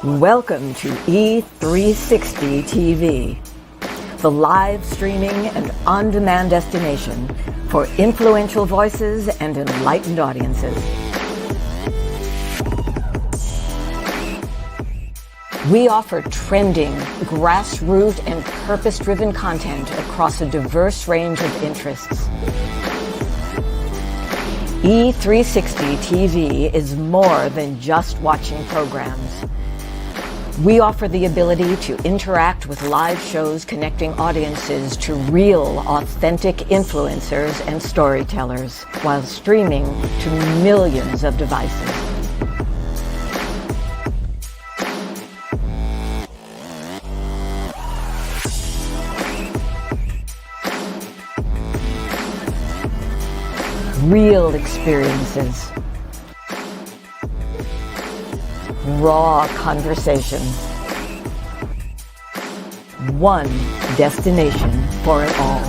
Welcome to E360 TV, the live streaming and on-demand destination for influential voices and enlightened audiences. We offer trending, grassroots, and purpose-driven content across a diverse range of interests. E360 TV is more than just watching programs. We offer the ability to interact with live shows connecting audiences to real, authentic influencers and storytellers while streaming to millions of devices. Real experiences. Raw conversation. One destination for it all.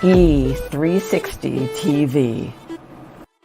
E360 TV.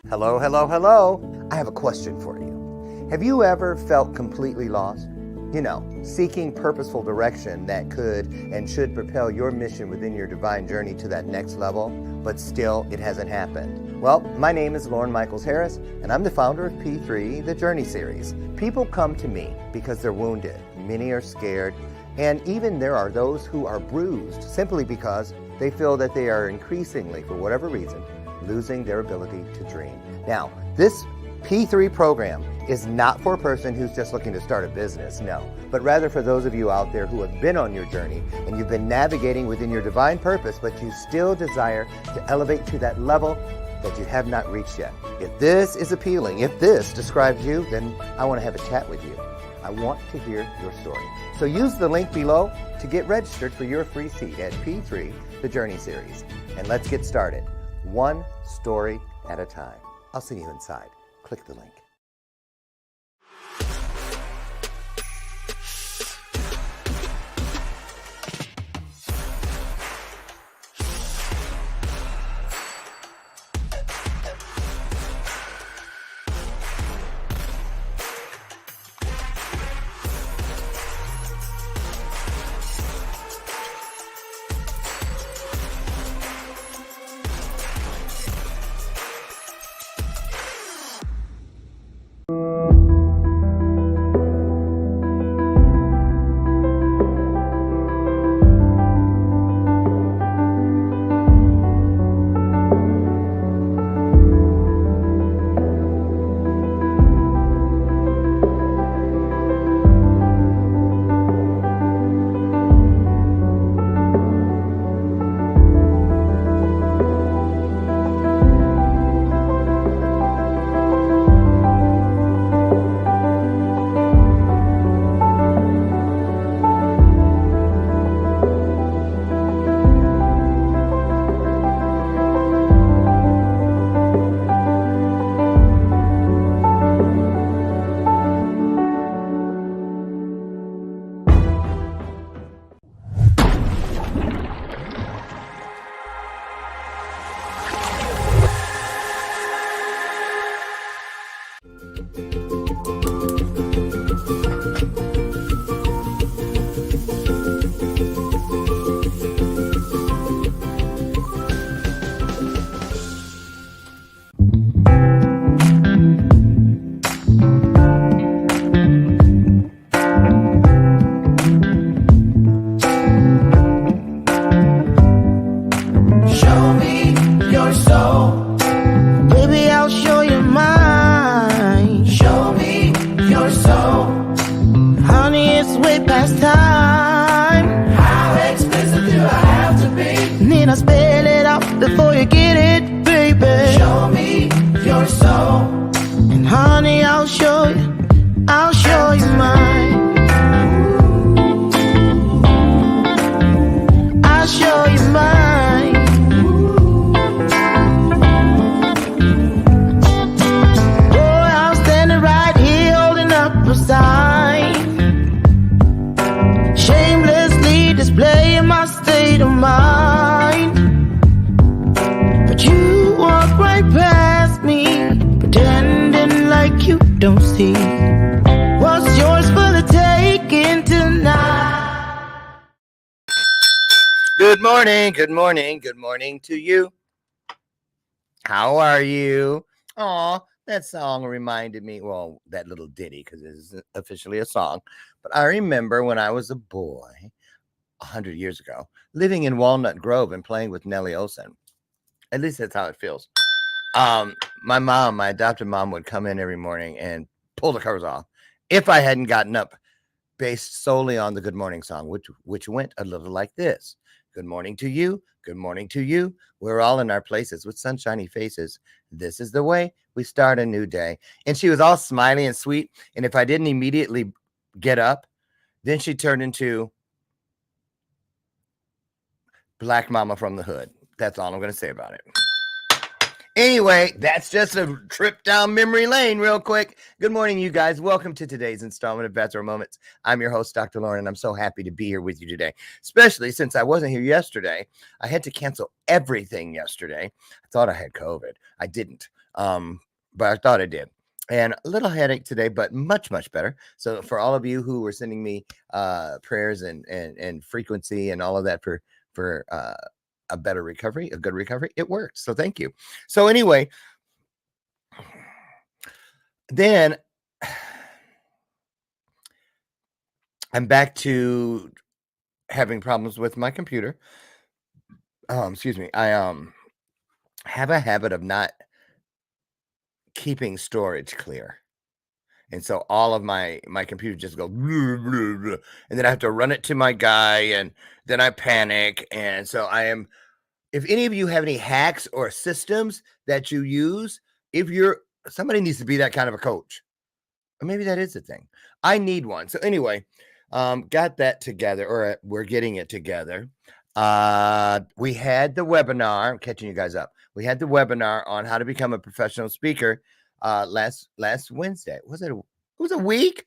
Hello, hello, hello. I have a question for you. Have you ever felt completely lost? You know, seeking purposeful direction that could and should propel your mission within your divine journey to that next level, but still it hasn't happened. Well, my name is Lauren Michaels Harris, and I'm the founder of P3, the Journey Series. People come to me because they're wounded. Many are scared, and even there are those who are bruised simply because they feel that they are increasingly, for whatever reason, losing their ability to dream. Now, this P3 program is not for a person who's just looking to start a business, no, but rather for those of you out there who have been on your journey and you've been navigating within your divine purpose, but you still desire to elevate to that level that you have not reached yet. If this is appealing, if this describes you, then I want to have a chat with you. I want to hear your story. So use the link below to get registered for your free seat at P3, the Journey Series. And let's get started, one story at a time. I'll see you inside. Click the link. don't see what's yours for the taking tonight. Good morning, good morning, good morning to you. How are you? Aw, that song reminded me, well, that little ditty, because it isn't officially a song, but I remember when I was a boy, 100 years ago, living in Walnut Grove and playing with Nellie Olson. At least that's how it feels. My mom, my adopted mom, would come in every morning and pull the covers off if I hadn't gotten up, based solely on the good morning song, which went a little like this. Good morning to you. Good morning to you. We're all in our places with sunshiny faces. This is the way we start a new day. And she was all smiley and sweet. And if I didn't immediately get up, then she turned into Black Mama from the Hood. That's all I'm going to say about it. Anyway, that's just a trip down memory lane real quick. Good morning, you guys. Welcome to today's installment of Bathrobe Moments. I'm your host, Dr. Lauren, and I'm so happy to be here with you today, especially since I wasn't here yesterday. I had to cancel everything yesterday. I thought I had COVID. I didn't, but I thought I did. And a little headache today, but much, much better. So for all of you who were sending me prayers and frequency and all of that for a better recovery, a good recovery, it worked. So thank you. So anyway, then I'm back to having problems with my computer. Excuse me. I have a habit of not keeping storage clear. And so all of my computer just goes, blah, blah, blah, and then I have to run it to my guy, and then I panic. And so if any of you have any hacks or systems that you use, somebody needs to be that kind of a coach. Or maybe that is the thing. I need one. So anyway, got that together, or we're getting it together. We had the webinar. I'm catching you guys up. We had the webinar on how to become a professional speaker last Wednesday. It was a week?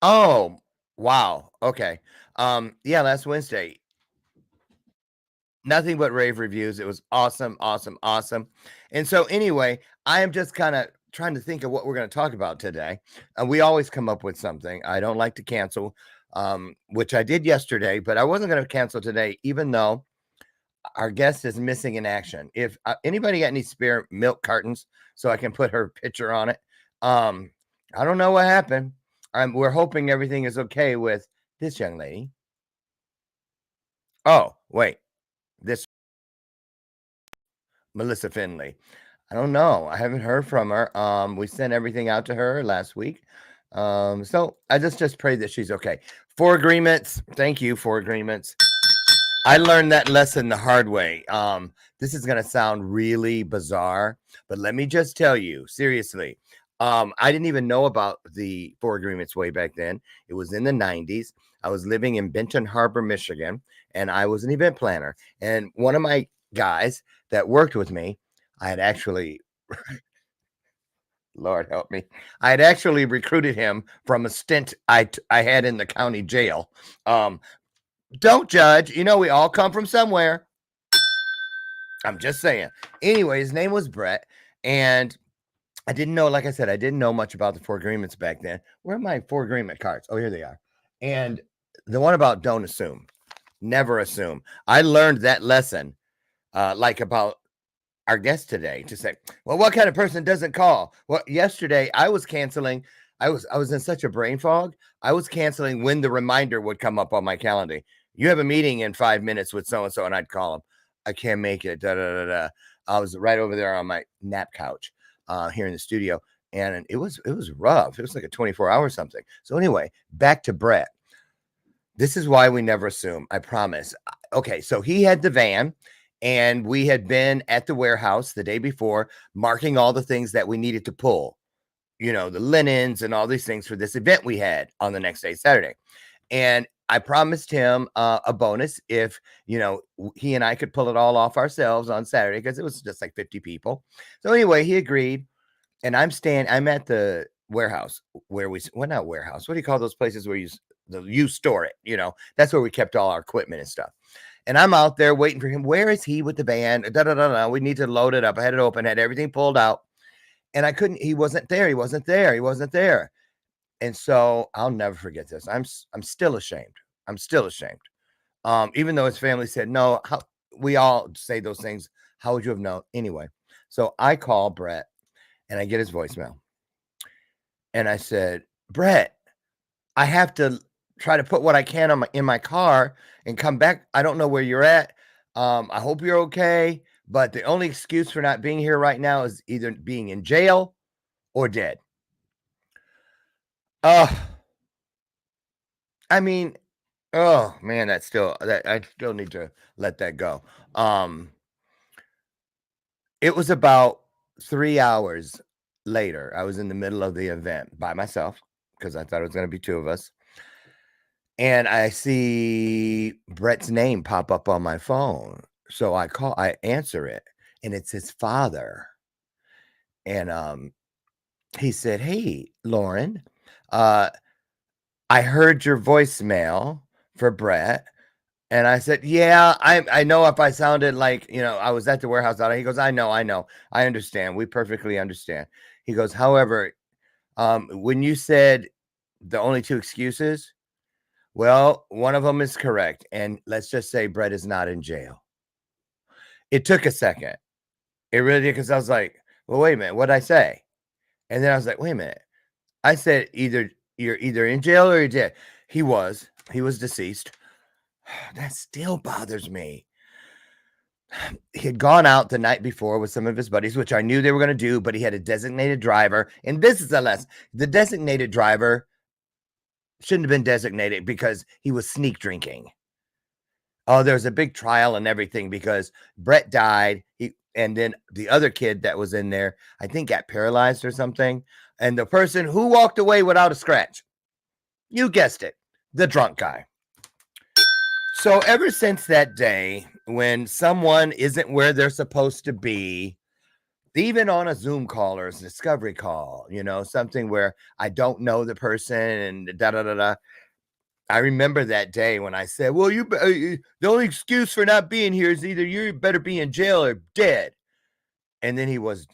Oh, wow. Okay. Yeah, last Wednesday. Nothing but rave reviews. It was awesome, awesome, awesome. And so anyway, I am just kind of trying to think of what we're going to talk about today. We always come up with something. I don't like to cancel, which I did yesterday, but I wasn't going to cancel today, even though our guest is missing in action. If anybody got any spare milk cartons so I can put her picture on it, I don't know what happened. We're hoping everything is okay with this young lady. Oh, wait. This Melissa Finley. I don't know. I haven't heard from her. We sent everything out to her last week. So I just pray that she's okay. 4 agreements. Thank you, 4 agreements. I learned that lesson the hard way. This is going to sound really bizarre, but let me just tell you, seriously, I didn't even know about the 4 agreements way back then. It was in the 90s. I was living in Benton Harbor, Michigan, and I was an event planner. And one of my guys that worked with me, I had actually, Lord help me, I had actually recruited him from a stint I had in the county jail. Don't judge. We all come from somewhere. I'm just saying. Anyway, his name was Brett, and I didn't know, like I said, I didn't know much about the 4 agreements back then. Where are my 4 agreement cards? Oh, here they are. And the one about don't assume, never assume. I learned that lesson, like about our guest today, to say, well, what kind of person doesn't call? Well, yesterday I was canceling. I was in such a brain fog. I was canceling when the reminder would come up on my calendar. You have a meeting in 5 minutes with so-and-so, and I'd call them. I can't make it. Da, da, da, da. I was right over there on my nap couch here in the studio, and it was rough. It was like a 24-hour something. So anyway, back to Brett. This is why we never assume. I promise. Okay, so he had the van, and we had been at the warehouse the day before, marking all the things that we needed to pull, the linens and all these things for this event we had on the next day, Saturday. And I promised him a bonus if, he and I could pull it all off ourselves on Saturday, because it was just like 50 people. So anyway, he agreed. And I'm at the warehouse where not warehouse. What do you call those places where you store it? That's where we kept all our equipment and stuff. And I'm out there waiting for him. Where is he with the van? Da, da, da, da. We need to load it up. I had it open, had everything pulled out. And I couldn't, he wasn't there. He wasn't there. He wasn't there. And so I'll never forget this. I'm still ashamed. I'm still ashamed. Even though his family said, no, we all say those things. How would you have known? Anyway, so I call Brett and I get his voicemail. And I said, Brett, I have to try to put what I can in my car and come back. I don't know where you're at. I hope you're okay. But the only excuse for not being here right now is either being in jail or dead. I mean, oh man, I still need to let that go. It was about 3 hours later. I was in the middle of the event by myself because I thought it was going to be two of us. And I see Brett's name pop up on my phone. So I answer it, and it's his father. And he said, "Hey, Lauren, I heard your voicemail for Brett." And I said, "Yeah, I know if I sounded like, I was at the warehouse out." He goes, I know. I understand. We perfectly understand. He goes, "However, when you said the only two excuses, well, one of them is correct. And let's just say Brett is not in jail." It took a second. It really did, because I was like, well, wait a minute. What'd I say? And then I was like, wait a minute. I said you're either in jail or you're dead. He was deceased. That still bothers me. He had gone out the night before with some of his buddies, which I knew they were going to do, but he had a designated driver. And this is the lesson. The designated driver shouldn't have been designated because he was sneak drinking. Oh, there was a big trial and everything because Brett died. And then the other kid that was in there, I think, got paralyzed or something. And the person who walked away without a scratch, you guessed it, the drunk guy. So ever since that day, when someone isn't where they're supposed to be, even on a Zoom call or a discovery call, something where I don't know the person and da-da-da-da. I remember that day when I said, well, the only excuse for not being here is either you better be in jail or dead. And then he was,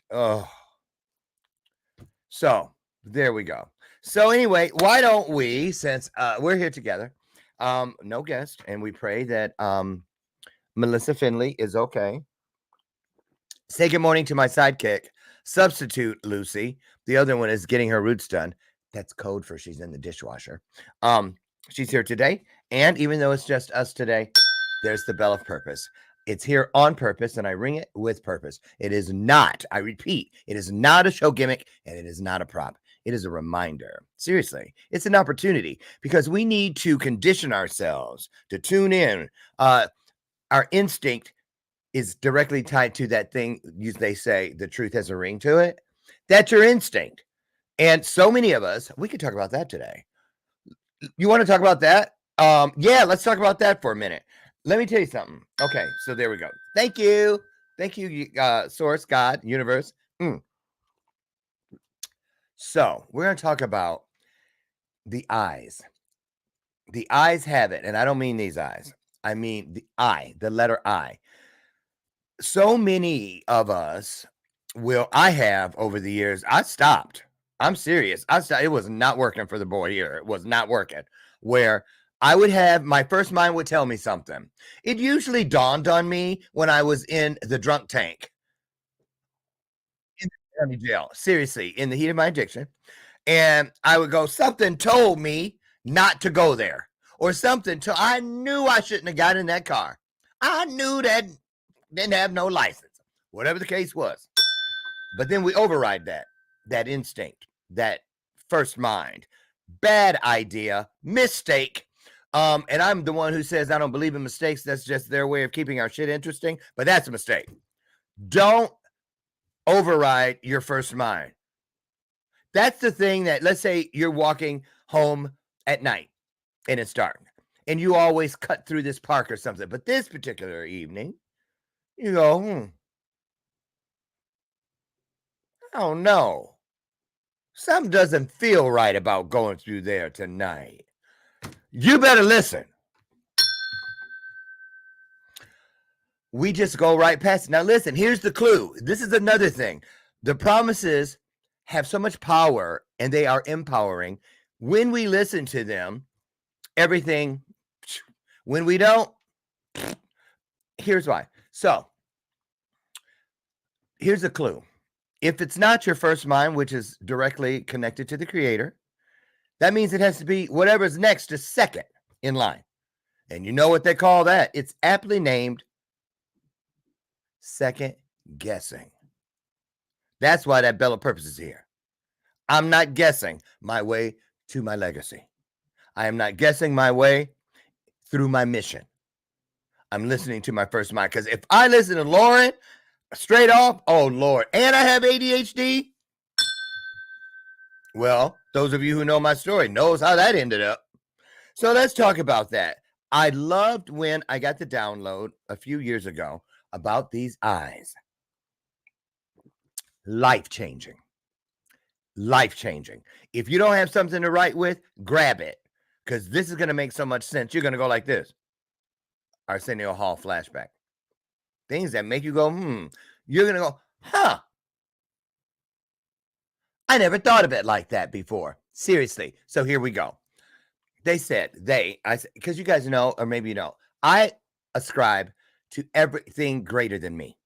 So there we go. So anyway, why don't we, since we're here together, no guest, and we pray that Melissa Finley is okay. Say good morning to my sidekick, substitute Lucy. The other one is getting her roots done. That's code for she's in the dishwasher. She's here today, and even though it's just us today, there's the bell of purpose. It's here on purpose, and I ring it with purpose. It is not, I repeat, it is not a show gimmick, and it is not a prop. It is a reminder. Seriously, it's an opportunity because we need to condition ourselves to tune in. Our instinct is directly tied to that thing. They say the truth has a ring to it. That's your instinct. And so many of us, we could talk about that today. You want to talk about that? Yeah, let's talk about that for a minute. Let me tell you something. Okay, so there we go. Thank you. Thank you, source, God, universe. So we're going to talk about the eyes. The eyes have it, and I don't mean these eyes. I mean the I, the letter I. So many of us I have over the years, I stopped. I'm serious. It was not working for the boy here. It was not working. Where I would have, my first mind would tell me something. It usually dawned on me when I was in the drunk tank in the county jail. Seriously, in the heat of my addiction. And I would go, something told me not to go there. Or I knew I shouldn't have got in that car. I knew that didn't have no license. Whatever the case was. But then we override that instinct, that first mind. Bad idea, mistake. And I'm the one who says I don't believe in mistakes. That's just their way of keeping our shit interesting. But that's a mistake. Don't override your first mind. That's the thing that, let's say you're walking home at night and it's dark and you always cut through this park or something. But this particular evening, you go, oh no, something doesn't feel right about going through there tonight. You better listen. We just go right past it. Now listen, here's the clue. This is another thing. The promise is have so much power and they are empowering. When we listen to them, everything, when we don't, here's why. So here's a clue. If it's not your first mind, which is directly connected to the creator, that means it has to be whatever's next to second in line. And you know what they call that? It's aptly named second guessing. That's why that bell of purpose is here. I'm not guessing my way to my legacy. I am not guessing my way through my mission. I'm listening to my first mind. Because if I listen to Lauren straight off, oh Lord, and I have ADHD, well, those of you who know my story knows how that ended up. So let's talk about that. I loved when I got the download a few years ago about these eyes. Life-changing. Life-changing. If you don't have something to write with, grab it. Because this is going to make so much sense. You're going to go like this. Arsenio Hall flashback. Things that make you go, You're going to go, huh. I never thought of it like that before. Seriously. So here we go. They said, because you guys know, or maybe you know, I ascribe to everything greater than me.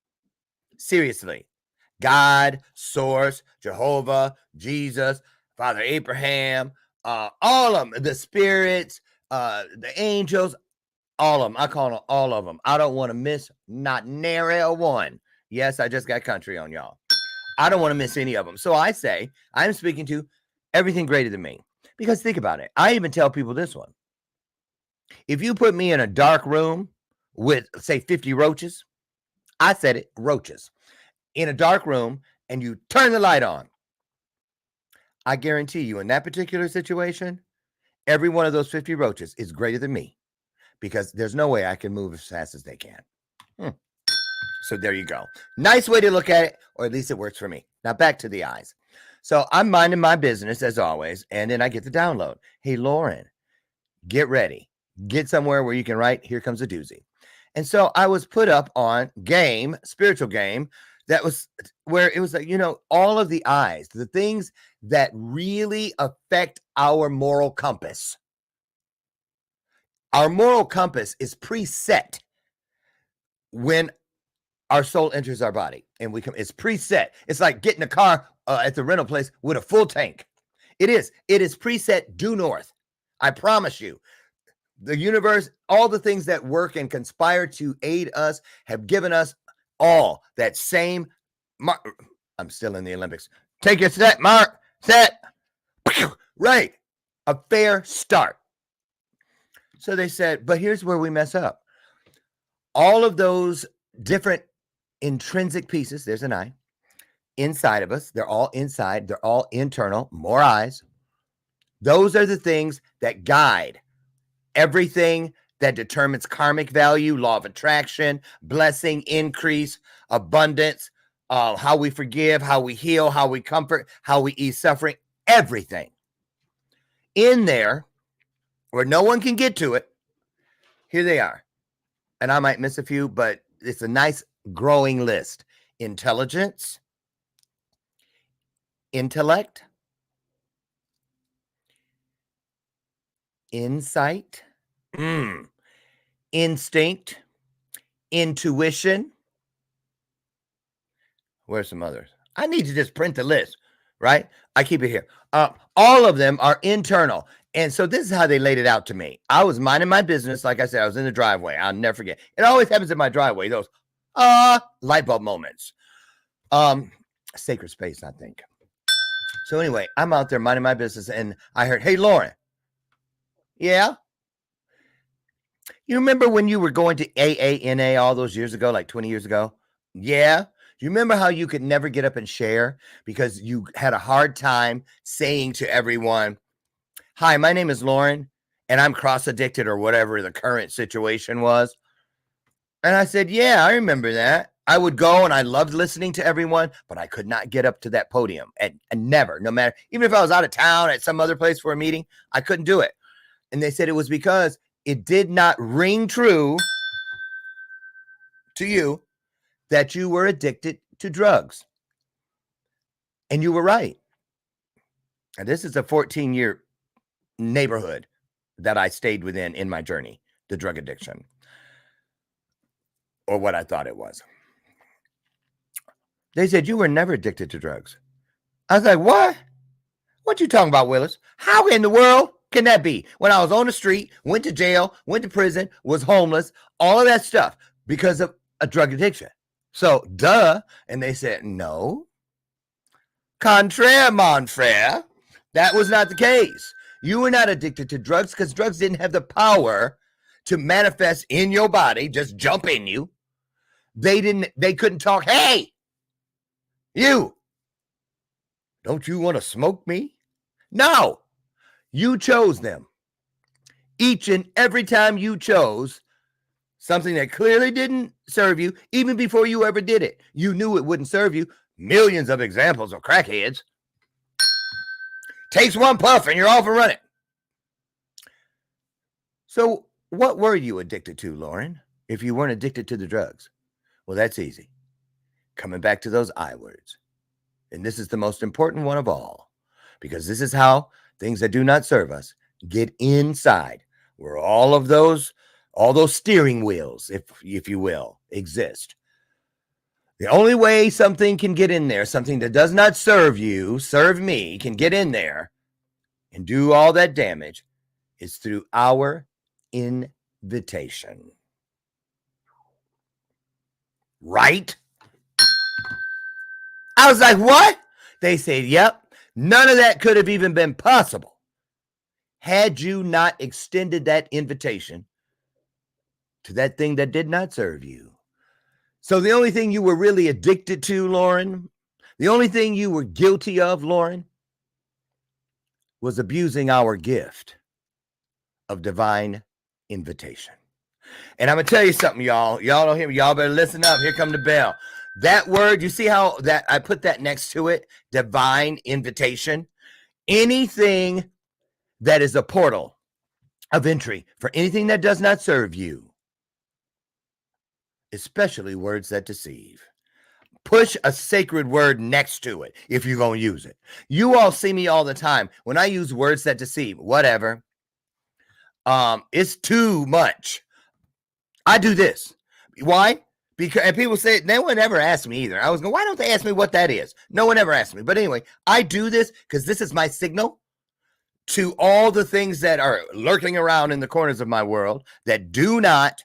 Seriously. God, Source, Jehovah, Jesus, Father Abraham, all of them, the spirits, the angels, all of them. I call them all of them. I don't want to miss not nary a one. Yes, I just got country on y'all. I don't want to miss any of them. So I say, I'm speaking to everything greater than me. Because think about it. I even tell people this one. If you put me in a dark room with, say, 50 roaches, I said it, roaches, in a dark room, and you turn the light on, I guarantee you in that particular situation, every one of those 50 roaches is greater than me because there's no way I can move as fast as they can. So there you go. Nice way to look at it, or at least it works for me. Now back to the eyes. So I'm minding my business as always, and then I get the download. Hey, Lauren, get ready. Get somewhere where you can write, here comes a doozy. And so I was put up on game, spiritual game, that was where it was like, all of the eyes, the things that really affect our moral compass. Our moral compass is preset when our soul enters our body, and it's preset. It's like getting a car at the rental place with a full tank. It is preset due north. I promise you. The universe, all the things that work and conspire to aid us have given us all that same. I'm still in the Olympics. Take your set, Mark. Set. Right. A fair start. So they said, but here's where we mess up. All of those different intrinsic pieces, there's an eye, inside of us, they're all inside, they're all internal, more eyes. Those are the things that guide everything that determines karmic value, law of attraction, blessing, increase, abundance, how we forgive, how we heal, how we comfort, how we ease suffering, everything. In there, where no one can get to it, here they are. And I might miss a few, but it's a nice growing list. Intelligence, intellect, insight, instinct, intuition. Where's some others? I need to just print the list, right? I keep it here. All of them are internal. And so this is how they laid it out to me. I was minding my business. Like I said, I was in the driveway. I'll never forget. It always happens in my driveway. Those light bulb moments. Sacred space, I think. So anyway, I'm out there minding my business and I heard, hey, Lauren. Yeah? You remember when you were going to AANA all those years ago, like 20 years ago? Yeah. You remember how you could never get up and share because you had a hard time saying to everyone, hi, my name is Lauren and I'm cross-addicted or whatever the current situation was. And I said, yeah, I remember that. I would go and I loved listening to everyone, but I could not get up to that podium and never, no matter, even if I was out of town at some other place for a meeting, I couldn't do it. And they said it was because it did not ring true to you that you were addicted to drugs. And you were right. And this is a 14-year neighborhood that I stayed within in my journey to drug addiction, or what I thought it was. They said, you were never addicted to drugs. I was like, what? What you talking about, Willis? How in the world can that be? When I was on the street, went to jail, went to prison, was homeless, all of that stuff because of a drug addiction. So, duh. And they said, no. Contraire, mon frere. That was not the case. You were not addicted to drugs because drugs didn't have the power to manifest in your body, just jump in you. They couldn't talk. Hey, you, don't you want to smoke me? No, you chose them. Each and every time you chose something that clearly didn't serve you, even before you ever did it, you knew it wouldn't serve you. Millions of examples of crackheads. Takes one puff and you're off and running. So what were you addicted to, Lauren, if you weren't addicted to the drugs? Well, that's easy. Coming back to those I words. And this is the most important one of all, because this is how things that do not serve us get inside, where all those steering wheels, if you will, exist. The only way something can get in there, something that does not serve you, serve me, can get in there and do all that damage, is through our invitation. Right? I was like, what? They said, yep. None of that could have even been possible had you not extended that invitation to that thing that did not serve you. So the only thing you were really addicted to, Lauren, the only thing you were guilty of, Lauren, was abusing our gift of divine invitation. And I'm going to tell you something, y'all. Y'all don't hear me. Y'all better listen up. Here come the bell. That word, you see how that I put that next to it? Divine invitation. Anything that is a portal of entry for anything that does not serve you, especially words that deceive. Push a sacred word next to it if you're going to use it. You all see me all the time when I use words that deceive. Whatever. It's too much. I do this. Why? Because, and people say, no one ever asked me either. I was going, why don't they ask me what that is? No one ever asked me. But anyway, I do this because this is my signal to all the things that are lurking around in the corners of my world that do not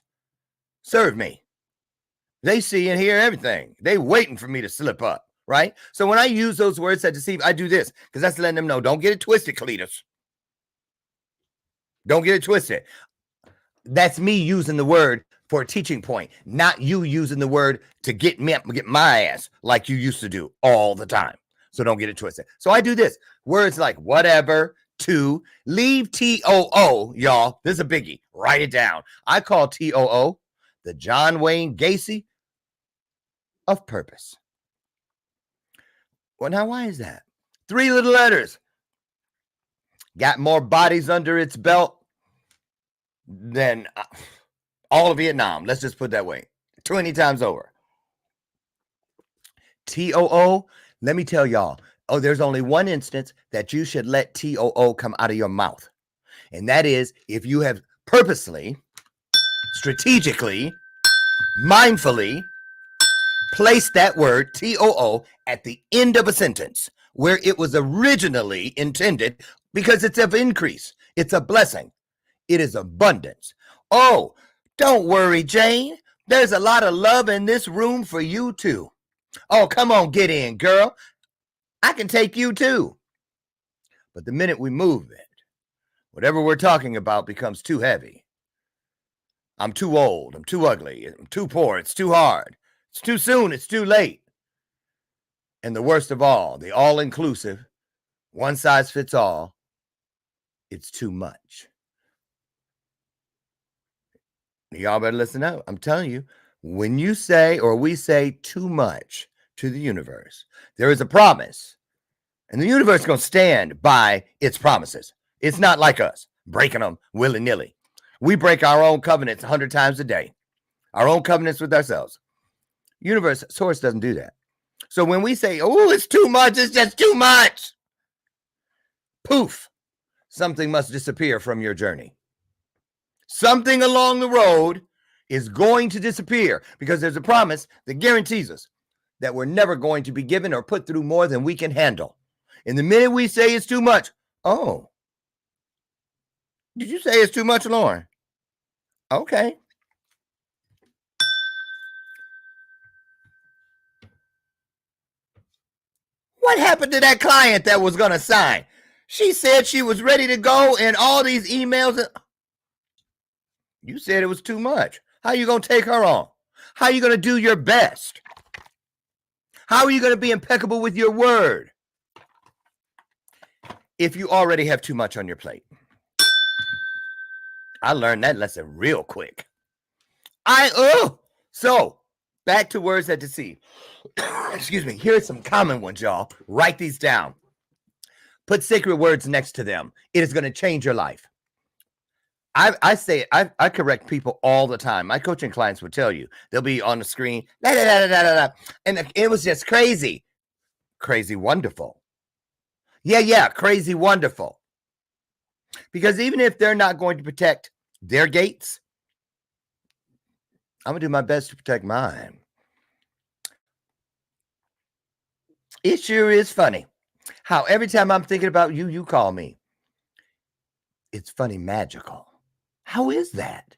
serve me. They see and hear everything. They waiting for me to slip up, right? So when I use those words that deceive, I do this because that's letting them know, don't get it twisted, Cletus. Don't get it twisted. That's me using the word for a teaching point, not you using the word to get my ass like you used to do all the time. So don't get it twisted. So I do this. Words like whatever, to, leave TOO, y'all. This is a biggie. Write it down. I call TOO the John Wayne Gacy of purpose. Well, now why is that? 3 little letters. Got more bodies under its belt than all of Vietnam. Let's just put it that way. 20 times over. TOO, let me tell y'all. Oh, there's only one instance that you should let TOO come out of your mouth. And that is if you have purposely, strategically, mindfully placed that word TOO at the end of a sentence where it was originally intended, because it's of increase. It's a blessing. It is abundance. Oh, don't worry, Jane. There's a lot of love in this room for you too. Oh, come on, get in, girl. I can take you too. But the minute we move it, whatever we're talking about becomes too heavy. I'm too old. I'm too ugly. I'm too poor. It's too hard. It's too soon. It's too late. And the worst of all, the all-inclusive, one size fits all, it's too much. Y'all better listen up. I'm telling you, when you say, or we say too much to the universe, there is a promise. And the universe is going to stand by its promises. It's not like us, breaking them willy-nilly. We break our own covenants 100 times a day. Our own covenants with ourselves. Universe, source doesn't do that. So when we say, oh, it's too much, it's just too much. poof, something must disappear from your journey. Something along the road is going to disappear because there's a promise that guarantees us that we're never going to be given or put through more than we can handle. And the minute we say it's too much, oh, did you say it's too much, Lauren? Okay. What happened to that client that was going to sign? She said she was ready to go and all these emails. You said it was too much. How are you going to take her on? How are you going to do your best? How are you going to be impeccable with your word if you already have too much on your plate? I learned that lesson real quick. So back to words that deceive. Excuse me. Here are some common ones, y'all. Write these down. Put sacred words next to them. It is going to change your life. I correct people all the time. My coaching clients would tell you, they'll be on the screen, and it was just crazy. Crazy wonderful. Yeah, crazy wonderful. Because even if they're not going to protect their gates, I'm going to do my best to protect mine. It sure is funny how every time I'm thinking about you, you call me. It's funny, magical. How is that?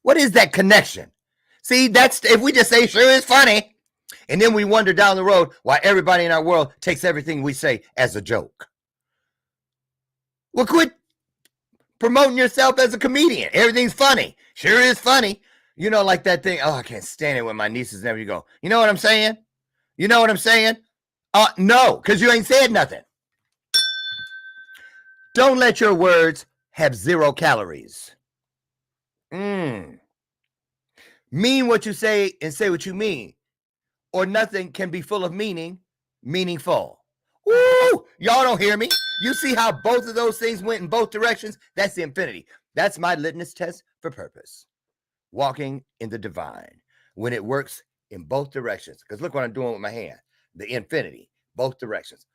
What is that connection? See, that's if we just say, sure, it's funny. And then we wonder down the road why everybody in our world takes everything we say as a joke. Well, quit promoting yourself as a comedian. Everything's funny. Sure is funny. You know, like that thing. Oh, I can't stand it when my nieces never go. You know what I'm saying? You know what I'm saying? No, because you ain't said nothing. Don't let your words have 0 calories. Mean what you say and say what you mean. Or nothing can be full of meaning, meaningful. Woo! Y'all don't hear me. You see how both of those things went in both directions? That's the infinity. That's my litmus test for purpose. Walking in the divine. When it works in both directions. Because look what I'm doing with my hand. The infinity. Both directions.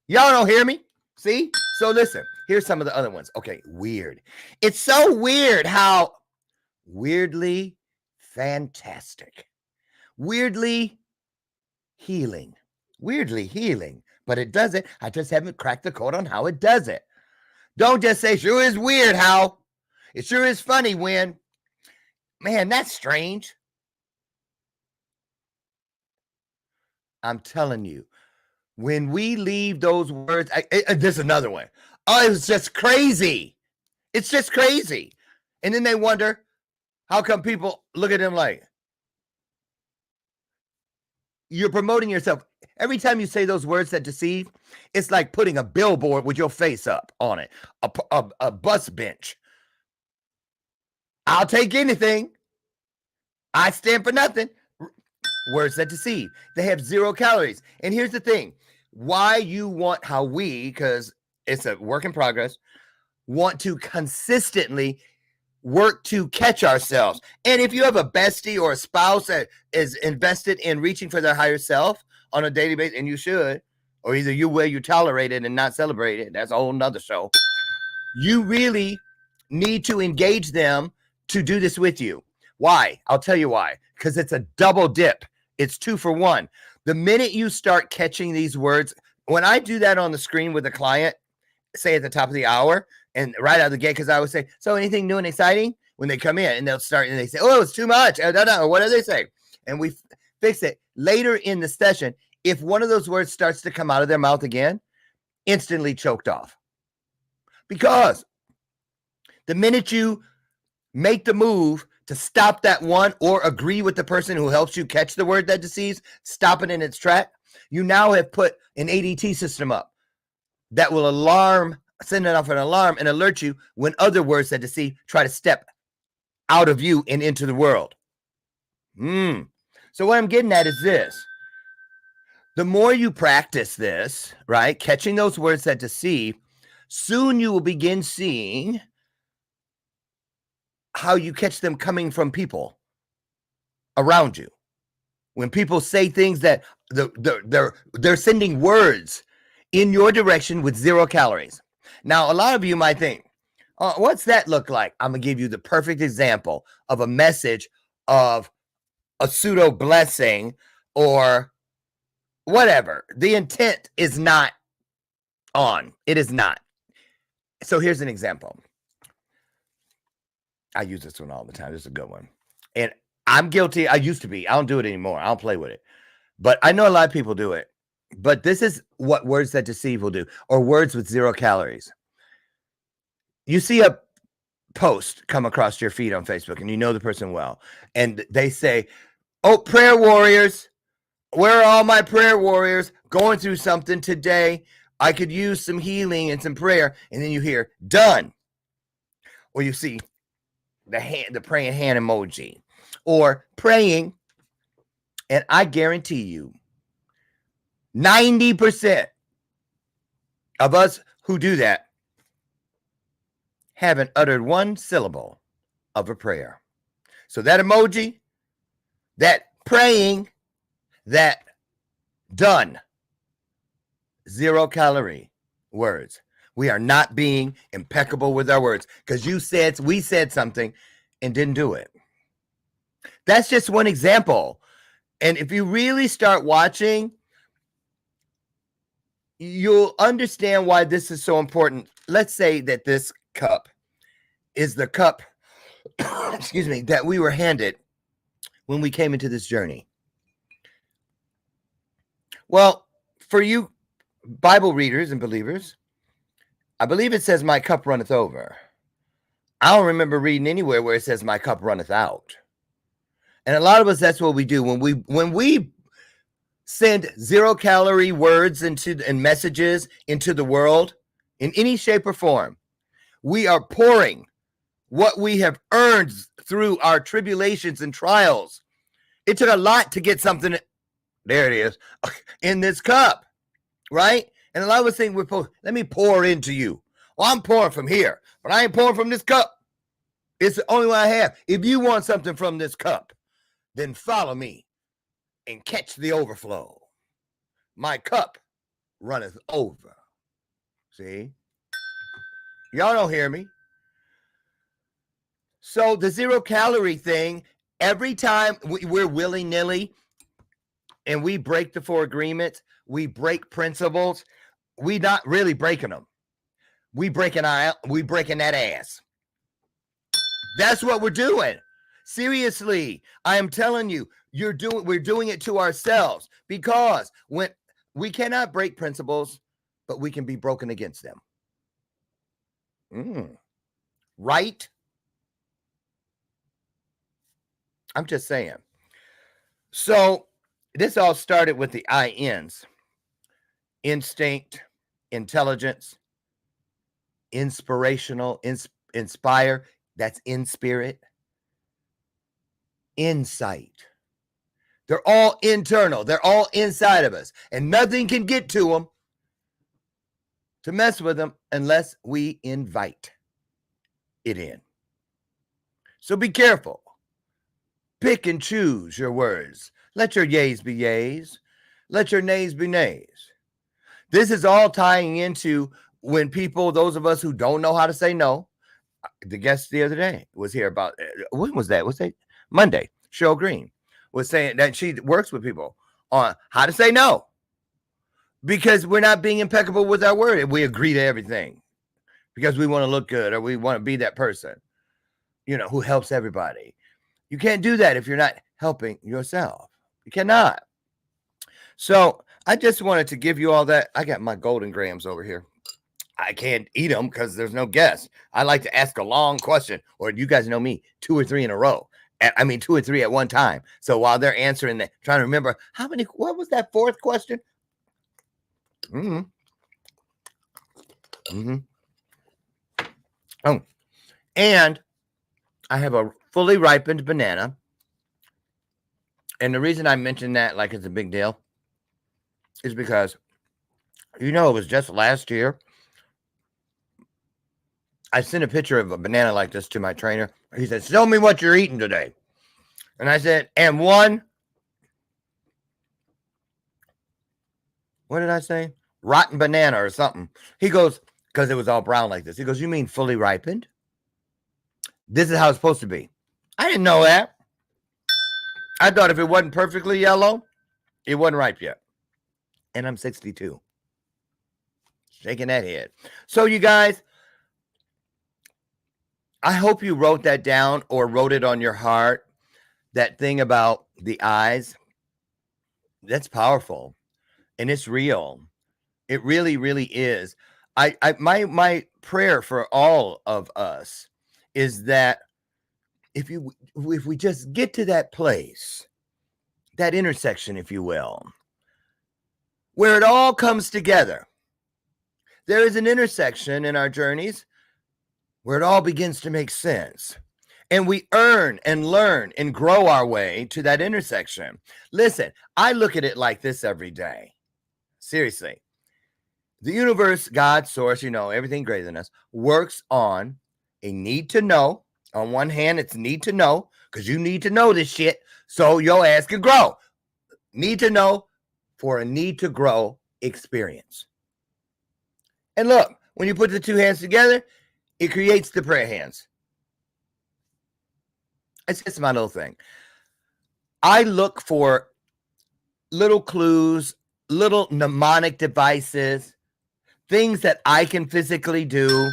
Y'all don't hear me? See? So listen. Here's some of the other ones. Okay, weird. It's so weird how weirdly fantastic. Weirdly healing. Weirdly healing. But it does it. I just haven't cracked the code on how it does it. Don't just say, sure is weird how. It sure is funny when. Man, that's strange. I'm telling you. When we leave those words, there's another one. Oh, it was just crazy. It's just crazy. And then they wonder, how come people look at them like, you're promoting yourself. Every time you say those words that deceive, it's like putting a billboard with your face up on it, a bus bench. I'll take anything. I stand for nothing. Words that deceive. They have 0 calories. And here's the thing. Why you want, how we, because it's a work in progress, want to consistently work to catch ourselves. And if you have a bestie or a spouse that is invested in reaching for their higher self on a daily basis, and you should, or either you will, you tolerate it and not celebrate it. That's a whole nother show. You really need to engage them to do this with you. Why? I'll tell you why. Because it's a double dip. It's 2 for 1. The minute you start catching these words, when I do that on the screen with a client, say at the top of the hour, and right out of the gate, because I would say, so anything new and exciting? When they come in and they'll start and they say, oh, it's too much. Or what do they say? And we fix it. Later in the session, if one of those words starts to come out of their mouth again, instantly choked off. Because the minute you make the move to stop that one or agree with the person who helps you catch the word that deceives, stop it in its track, you now have put an ADT system up that will send it off an alarm and alert you when other words that deceive try to step out of you and into the world. So what I'm getting at is this. The more you practice this, right, catching those words that deceive, soon you will begin seeing how you catch them coming from people around you. When people say things that they're sending words in your direction with 0 calories. Now, a lot of you might think, what's that look like? I'm going to give you the perfect example of a message of a pseudo blessing or whatever. The intent is not on. It is not. So here's an example. I use this one all the time. This is a good one. And I'm guilty. I used to be. I don't do it anymore. I don't play with it. But I know a lot of people do it. But this is what words that deceive will do, or words with 0 calories. You see a post come across your feed on Facebook and you know the person well. And they say, oh, prayer warriors, where are all my prayer warriors going through something today? I could use some healing and some prayer. And then you hear done. Or you see the praying hand emoji or praying. And I guarantee you, 90% of us who do that haven't uttered one syllable of a prayer. So that emoji, that praying, that done, 0 calorie words. We are not being impeccable with our words because we said something and didn't do it. That's just one example. And if you really start watching, you'll understand why this is so important. Let's say that this cup is the cup, excuse me, that we were handed when we came into this journey. Well, for you Bible readers and believers, I believe it says my cup runneth over. I don't remember reading anywhere where it says my cup runneth out. And a lot of us, that's what we do when we send 0 calorie words and messages into the world in any shape or form. We are pouring what we have earned through our tribulations and trials. It took a lot to get something, there it is, in this cup, right? And a lot of us think let me pour into you. Well, I'm pouring from here, but I ain't pouring from this cup. It's the only one I have. If you want something from this cup, then follow me and catch the overflow. My cup runneth over. See? Y'all don't hear me. So the 0 calorie thing, every time we're willy-nilly and we break the 4 agreements, we break principles, we not really breaking them. We breaking that ass. That's what we're doing. Seriously, I am telling you, we're doing it to ourselves because when we cannot break principles, but we can be broken against them. Right? I'm just saying. So this all started with the INs. Instinct, intelligence, inspirational, inspire, that's in spirit. Insight. They're all internal. They're all inside of us. And nothing can get to them to mess with them unless we invite it in. So be careful. Pick and choose your words. Let your yays be yays. Let your nays be nays. This is all tying into when people, those of us who don't know how to say no, the guest the other day was here about, when was that? Was that Monday? Cheryl Green was saying that she works with people on how to say no because we're not being impeccable with our word. We agree to everything because we want to look good or we want to be that person, who helps everybody. You can't do that if you're not helping yourself. You cannot. So I just wanted to give you all that. I got my golden grams over here. I can't eat them because there's no guest. I like to ask a long question, or you guys know me, 2 or 3 in a row. 2 or 3 at one time. So while they're answering that, trying to remember what was that 4th question? Oh, and I have a fully ripened banana. And the reason I mention that like it's a big deal is because, it was just last year. I sent a picture of a banana like this to my trainer. He said, show me what you're eating today. And I said, what did I say? rotten banana or something. He goes, because it was all brown like this. He goes, you mean fully ripened? This is how it's supposed to be. I didn't know that. I thought if it wasn't perfectly yellow, it wasn't ripe yet. And I'm 62. Shaking that head. So you guys, I hope you wrote that down or wrote it on your heart. That thing about the eyes, that's powerful. And it's real. It really, really is. My prayer for all of us is that if we just get to that place, that intersection, if you will, where it all comes together. There is an intersection in our journeys where it all begins to make sense. And we earn and learn and grow our way to that intersection. Listen, I look at it like this every day. Seriously. The universe, God, source, everything greater than us, works on a need to know. On one hand, it's need to know because you need to know this shit so your ass can grow. Need to know for a need to grow experience. And look, when you put the two hands together, it creates the prayer hands. It's just my little thing. I look for little clues, little mnemonic devices, things that I can physically do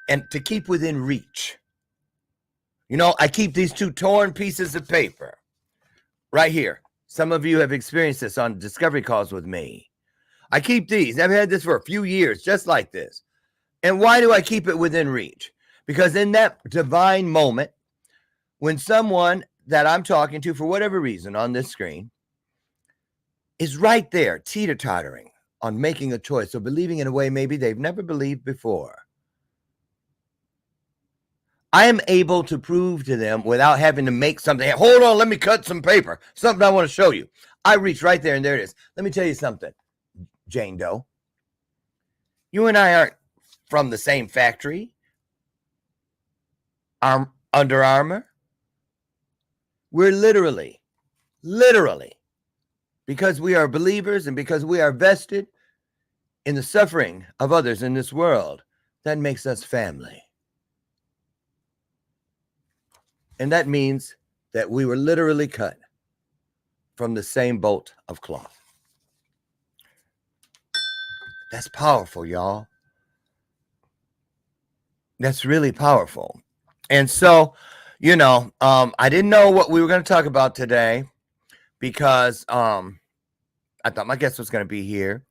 and to keep within reach. I keep these two torn pieces of paper right here. Some of you have experienced this on discovery calls with me. I keep these. I've had this for a few years, just like this. And why do I keep it within reach? Because in that divine moment, when someone that I'm talking to, for whatever reason on this screen, is right there, teeter-tottering on making a choice or believing in a way maybe they've never believed before, I am able to prove to them without having to make something. Hold on, let me cut some paper. Something I want to show you. I reach right there, and there it is. Let me tell you something, Jane Doe. You and I aren't from the same factory. Under Armour. We're literally, because we are believers and because we are vested in the suffering of others in this world, that makes us family. And that means that we were literally cut from the same bolt of cloth. That's powerful, y'all. That's really powerful. And so, I didn't know what we were going to talk about today because I thought my guest was going to be here.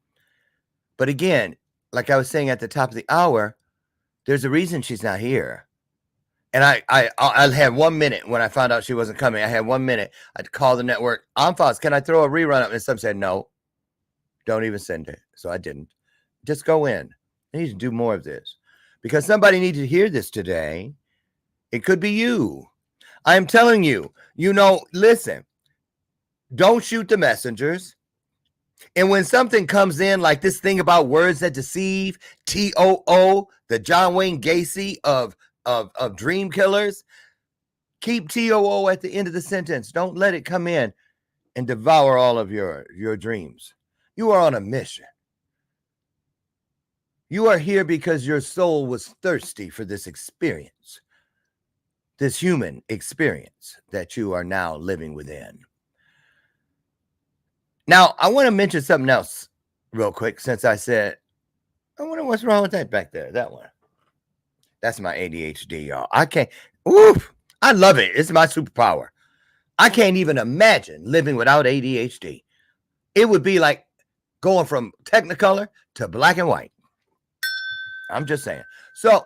But again, like I was saying at the top of the hour, there's a reason she's not here. And I had 1 minute when I found out she wasn't coming. I had 1 minute. I'd call the network. Fox, can I throw a rerun up? And some said, no, don't even send it. So I didn't. Just go in. I need to do more of this because somebody needs to hear this today. It could be you. I'm telling you, listen, don't shoot the messengers. And when something comes in like this thing about words that deceive, TOO, the John Wayne Gacy of dream killers, keep TOO at the end of the sentence. Don't let it come in and devour all of your dreams. You are on a mission. You are here because your soul was thirsty for this experience, this human experience that you are now living within. Now, I want to mention something else real quick since I said, I wonder what's wrong with that back there, that one. That's my ADHD, y'all. I love it. It's my superpower. I can't even imagine living without ADHD. It would be like going from Technicolor to black and white. I'm just saying. So,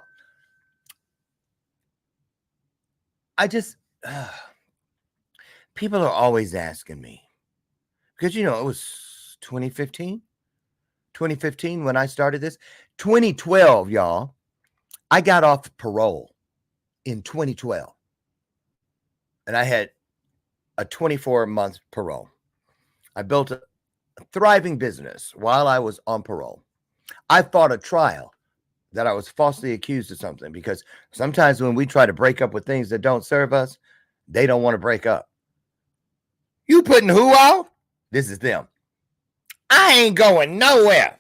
people are always asking me, because, it was 2015 when I started this. 2012, y'all. I got off parole in 2012. And I had a 24-month parole. I built a thriving business while I was on parole. I fought a trial that I was falsely accused of something because sometimes when we try to break up with things that don't serve us, they don't want to break up. You putting who out? This is them. I ain't going nowhere.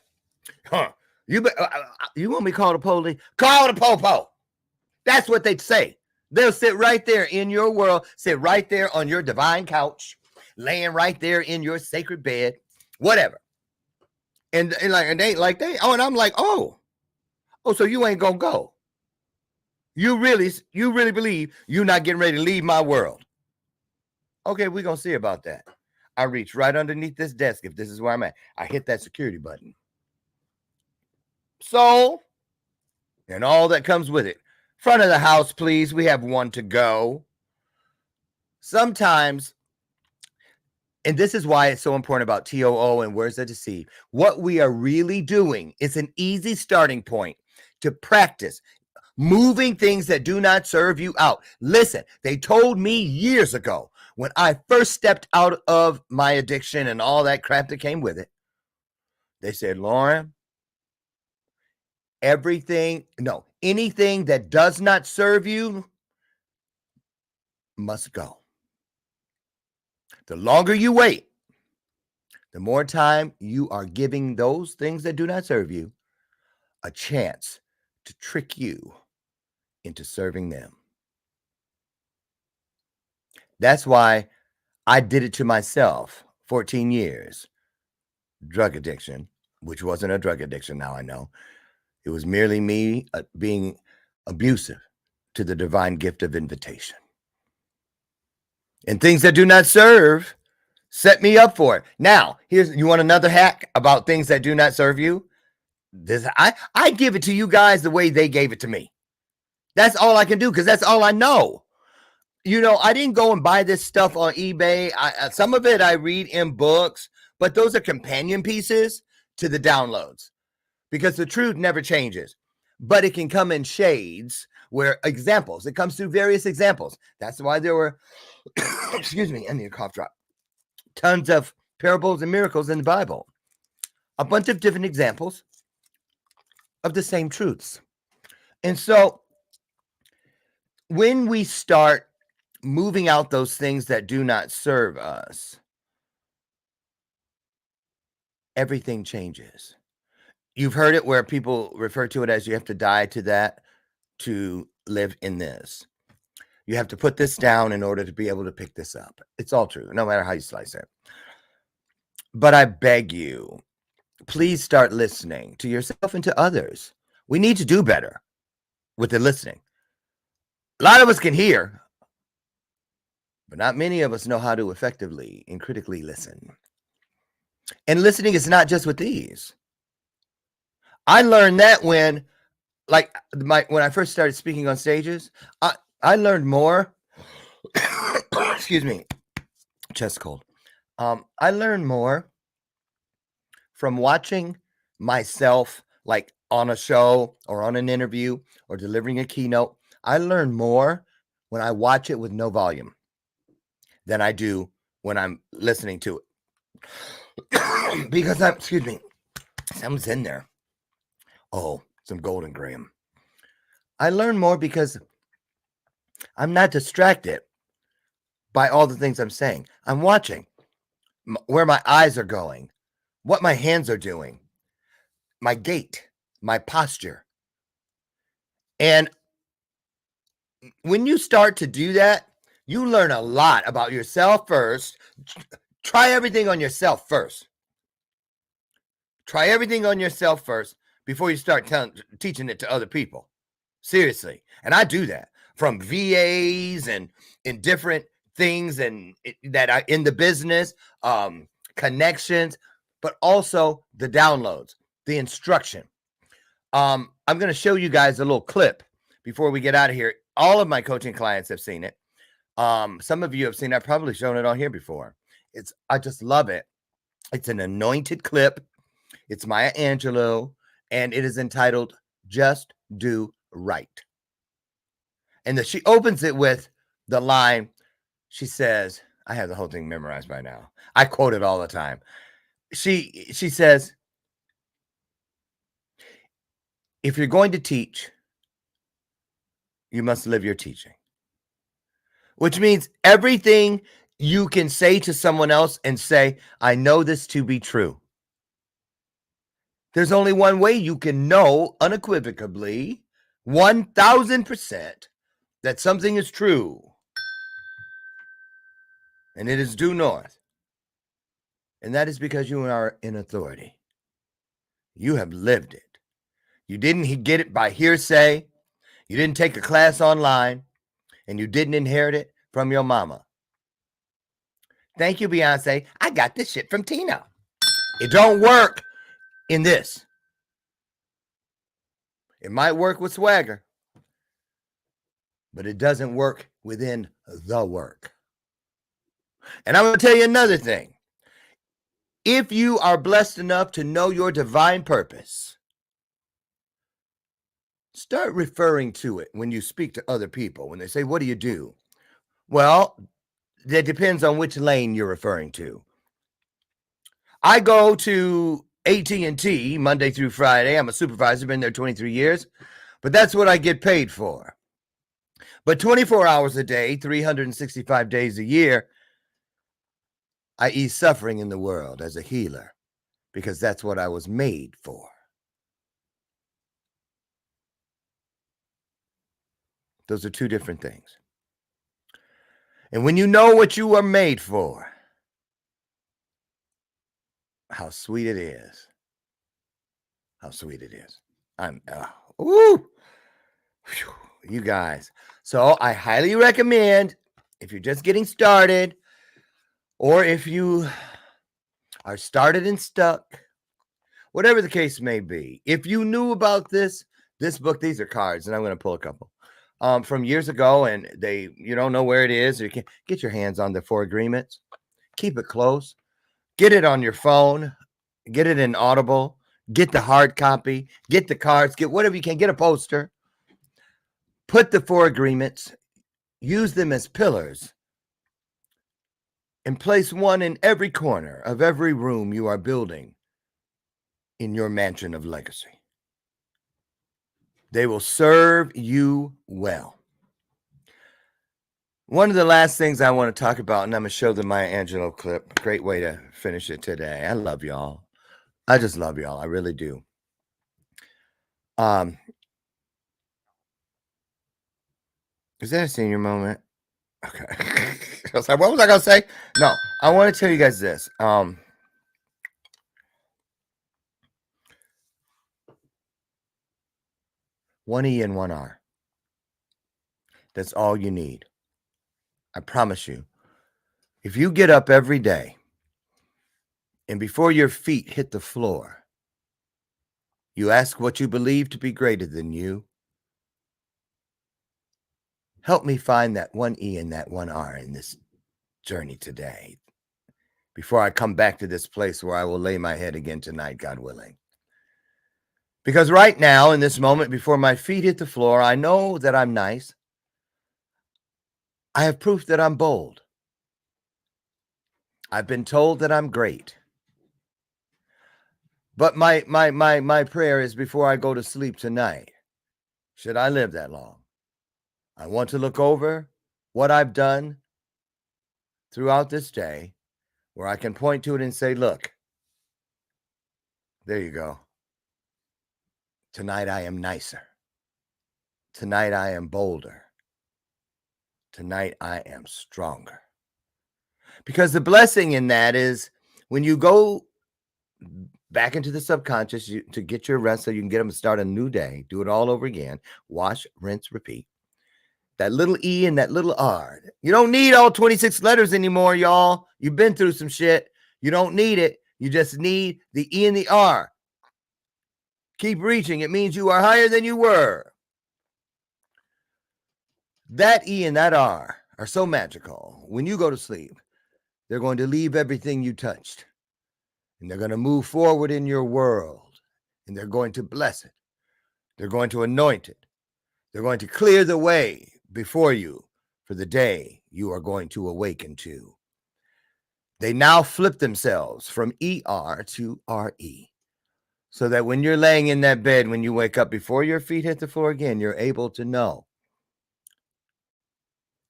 Huh? You want me to call the police? Call the popo. That's what they'd say. They'll sit right there in your world, sit right there on your divine couch, laying right there in your sacred bed, whatever. And I'm like, oh, so you ain't gonna go. You really believe you're not getting ready to leave my world. Okay, we're gonna see about that. I reach right underneath this desk if this is where I'm at. I hit that security button. So, and all that comes with it. Front of the house, please. We have one to go. Sometimes, and this is why it's so important about TOO and words that deceive. What we are really doing is an easy starting point to practice moving things that do not serve you out. Listen, they told me years ago when I first stepped out of my addiction and all that crap that came with it. They said, Lauren, anything that does not serve you must go. The longer you wait, the more time you are giving those things that do not serve you a chance to trick you into serving them. That's why I did it to myself 14 years. Drug addiction, which wasn't a drug addiction, now I know. It was merely me being abusive to the divine gift of invitation. And things that do not serve set me up for it. Now, you want another hack about things that do not serve you? I give it to you guys the way they gave it to me. That's all I can do because that's all I know. I didn't go and buy this stuff on eBay. Some of it I read in books, but those are companion pieces to the downloads because the truth never changes. But it can come in shades where examples. It comes through various examples. That's why there were, excuse me, I need a cough drop. Tons of parables and miracles in the Bible. A bunch of different examples of the same truths. And so when we start moving out those things that do not serve us, everything changes. You've heard it where people refer to it as you have to die to that to live in this. You have to put this down in order to be able to pick this up. It's all true, no matter how you slice it. But I beg you, please start listening to yourself and to others. We need to do better with the listening. A lot of us can hear, but not many of us know how to effectively and critically listen. And listening is not just with these. I learned that when I first started speaking on stages, I learned more. Excuse me, chest cold. I learned more from watching myself, like on a show or on an interview or delivering a keynote. I learn more when I watch it with no volume than I do when I'm listening to it. Because something's in there. Oh, some golden graham. I learn more because I'm not distracted by all the things I'm saying. I'm watching where my eyes are going, what my hands are doing, my gait, my posture. And when you start to do that, you learn a lot about yourself first. Try everything on yourself first. Try everything on yourself first before you start teaching it to other people. Seriously. And I do that from VAs and in different things and that are in the business, connections, but also the downloads, the instruction. I'm going to show you guys a little clip before we get out of here. All of my coaching clients have seen it. Some of you have seen it. I've probably shown it on here before. I just love it. It's an anointed clip. It's Maya Angelou, and it is entitled Just Do Right. And she opens it with the line, she says, I have the whole thing memorized by now. I quote it all the time. She says, if you're going to teach, you must live your teaching. Which means everything you can say to someone else and say, I know this to be true. There's only one way you can know unequivocally, 1,000%, that something is true, and it is due north. And that is because you are in authority. You have lived it. You didn't get it by hearsay. You didn't take a class online, and you didn't inherit it from your mama. Thank you, Beyonce. I got this shit from Tina. It don't work in this. It might work with swagger, but it doesn't work within the work. And I'm going to tell you another thing. If you are blessed enough to know your divine purpose, start referring to it when you speak to other people. When they say, what do you do? Well, that depends on which lane you're referring to. I go to AT&T Monday through Friday. I'm a supervisor, been there 23 years, but that's what I get paid for. But 24 hours a day, 365 days a year, I ease suffering in the world as a healer because that's what I was made for. Those are two different things. And when you know what you are made for, how sweet it is. How sweet it is. You guys. So I highly recommend, if you're just getting started, or if you are started and stuck, whatever the case may be, if you knew about this book, these are cards, and I'm going to pull a couple from years ago, and you don't know where it is, or you can't get your hands on the 4 agreements. Keep it close. Get it on your phone. Get it in Audible. Get the hard copy. Get the cards. Get whatever you can. Get a poster. Put the 4 agreements. Use them as pillars. And place one in every corner of every room you are building in your mansion of legacy. They will serve you well. One of the last things I want to talk about, and I'm going to show the Maya Angelou clip. Great way to finish it today. I love y'all. I just love y'all. I really do. Is that a senior moment? Okay. I was like, what was I going to say? No, I want to tell you guys this. One E and one R. That's all you need. I promise you. If you get up every day and before your feet hit the floor, you ask what you believe to be greater than you, help me find that one E and that one R in this journey today before I come back to this place where I will lay my head again tonight, God willing. Because right now, in this moment, before my feet hit the floor, I know that I'm nice. I have proof that I'm bold. I've been told that I'm great. But my prayer is before I go to sleep tonight, should I live that long, I want to look over what I've done throughout this day where I can point to it and say, look, there you go. Tonight I am nicer. Tonight I am bolder. Tonight I am stronger. Because the blessing in that is when you go back into the subconscious to get your rest so you can get them to start a new day, do it all over again, wash, rinse, repeat. That little E and that little R. You don't need all 26 letters anymore, y'all. You've been through some shit. You don't need it. You just need the E and the R. Keep reaching. It means you are higher than you were. That E and that R are so magical. When you go to sleep, they're going to leave everything you touched. And they're going to move forward in your world. And they're going to bless it. They're going to anoint it. They're going to clear the way before you for the day you are going to awaken to. They now flip themselves from ER to RE. So that when you're laying in that bed, when you wake up, before your feet hit the floor again, you're able to know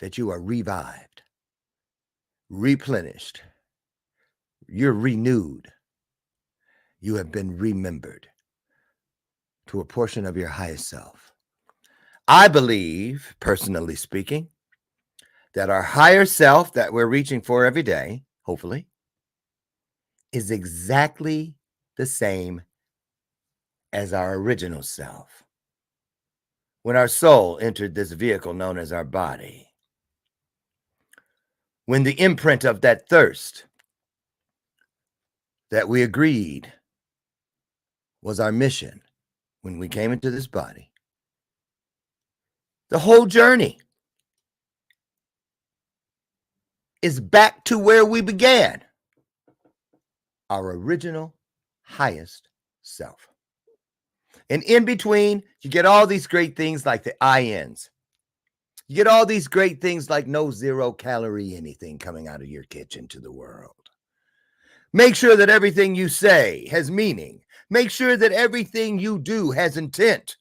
that you are revived, replenished, you're renewed, you have been remembered to a portion of your highest self. I believe, personally speaking, that our higher self that we're reaching for every day, hopefully, is exactly the same as our original self. When our soul entered this vehicle known as our body, when the imprint of that thirst that we agreed was our mission when we came into this body, the whole journey is back to where we began, our original highest self. And in between, you get all these great things like the INs. You get all these great things like no 0 calorie anything coming out of your kitchen to the world. Make sure that everything you say has meaning. Make sure that everything you do has intent.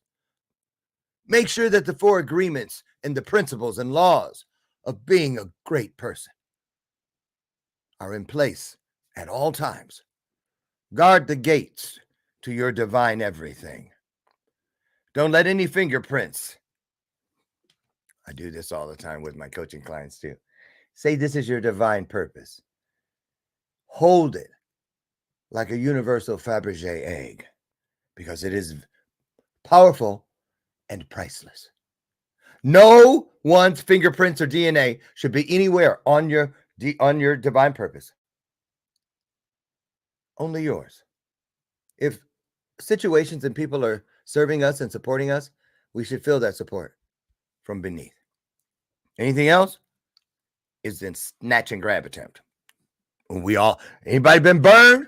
Make sure that the 4 agreements and the principles and laws of being a great person are in place at all times. Guard the gates to your divine everything. Don't let any fingerprints. I do this all the time with my coaching clients too. Say this is your divine purpose. Hold it like a universal Fabergé egg because it is powerful and priceless. No one's fingerprints or DNA should be anywhere on your divine purpose. Only yours. If situations and people are serving us and supporting us, we should feel that support from beneath. Anything else is a snatch and grab attempt. Anybody been burned?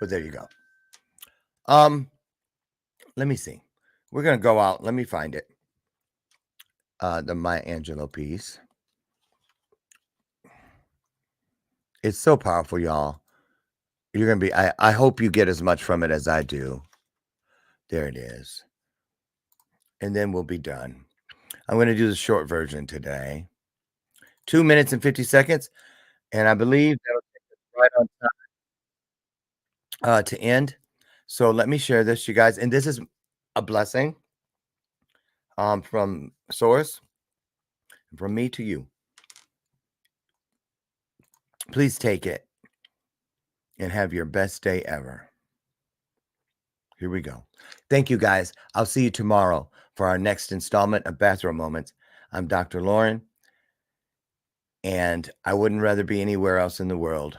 But there you go. Let me see. We're going to go out. Let me find it. The Maya Angelou piece. It's so powerful, y'all. You're going to be, I hope you get as much from it as I do. There it is. And then we'll be done. I'm going to do the short version today. 2 minutes and 50 seconds. And I believe that'll take us right on time to end. So let me share this, you guys. And this is a blessing from Source, from me to you. Please take it and have your best day ever. Here we go. Thank you, guys. I'll see you tomorrow for our next installment of Bathrobe Moments. I'm Dr. Lauren, and I wouldn't rather be anywhere else in the world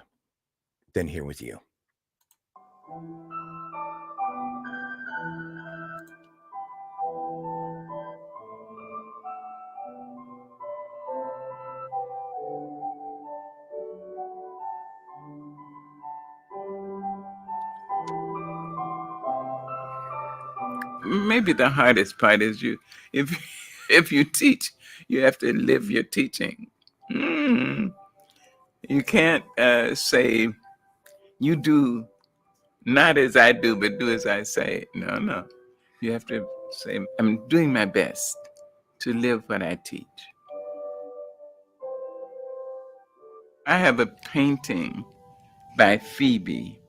than here with you. Maybe the hardest part is if you teach, you have to live your teaching. You can't say you do not as I do, but do as I say. No. You have to say, I'm doing my best to live what I teach. I have a painting by Phoebe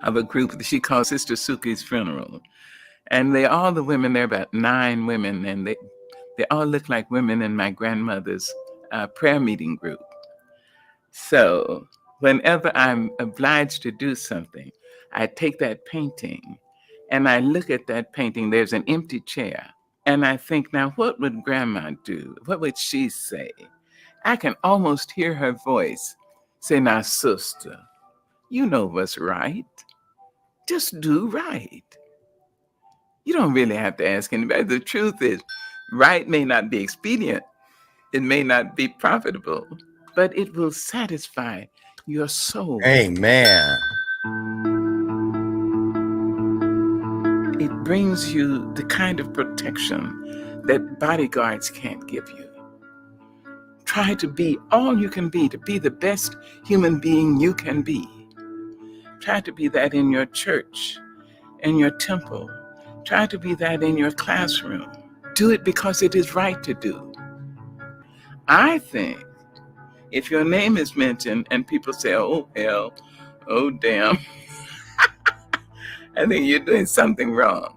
of a group that she calls Sister Suki's Funeral. And all the women, there are about 9 women, and they all look like women in my grandmother's prayer meeting group. So whenever I'm obliged to do something, I take that painting and I look at that painting. There's an empty chair. And I think, now, what would Grandma do? What would she say? I can almost hear her voice say, now, sister, you know what's right. Just do right. You don't really have to ask anybody. The truth is, right may not be expedient. It may not be profitable, but it will satisfy your soul. Amen. It brings you the kind of protection that bodyguards can't give you. Try to be all you can be, to be the best human being you can be. Try to be that in your church, in your temple. Try to be that in your classroom. Do it because it is right to do. I think if your name is mentioned and people say, oh, hell, oh, damn. I think you're doing something wrong.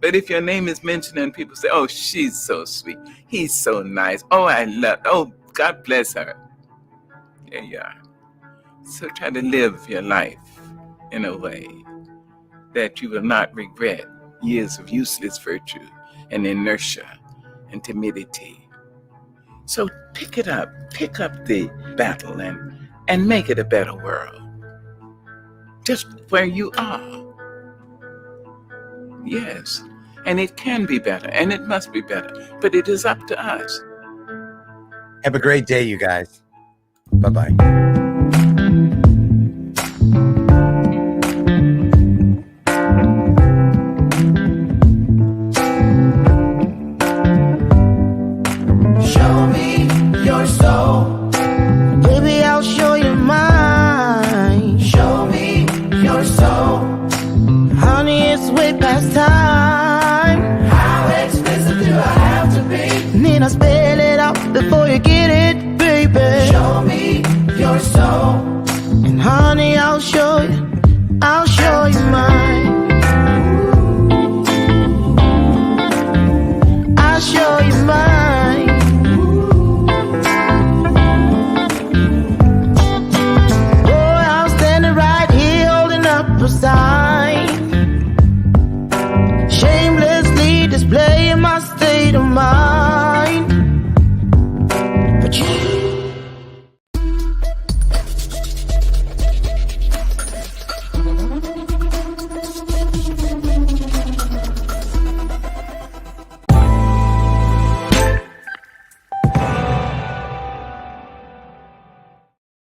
But if your name is mentioned and people say, oh, she's so sweet, he's so nice, oh, God bless her. There you are. So try to live your life in a way that you will not regret years of useless virtue and inertia and timidity. So pick up the battle and make it a better world. Just where you are. Yes, and it can be better, and it must be better, but it is up to us. Have a great day, you guys. Bye-bye. Show me your soul. Baby, I'll show you mine. Show me your soul. Honey, it's way past time. How expensive do I have to be? Need I spell it out before you get it, baby? Show me your soul. And honey, I'll show you.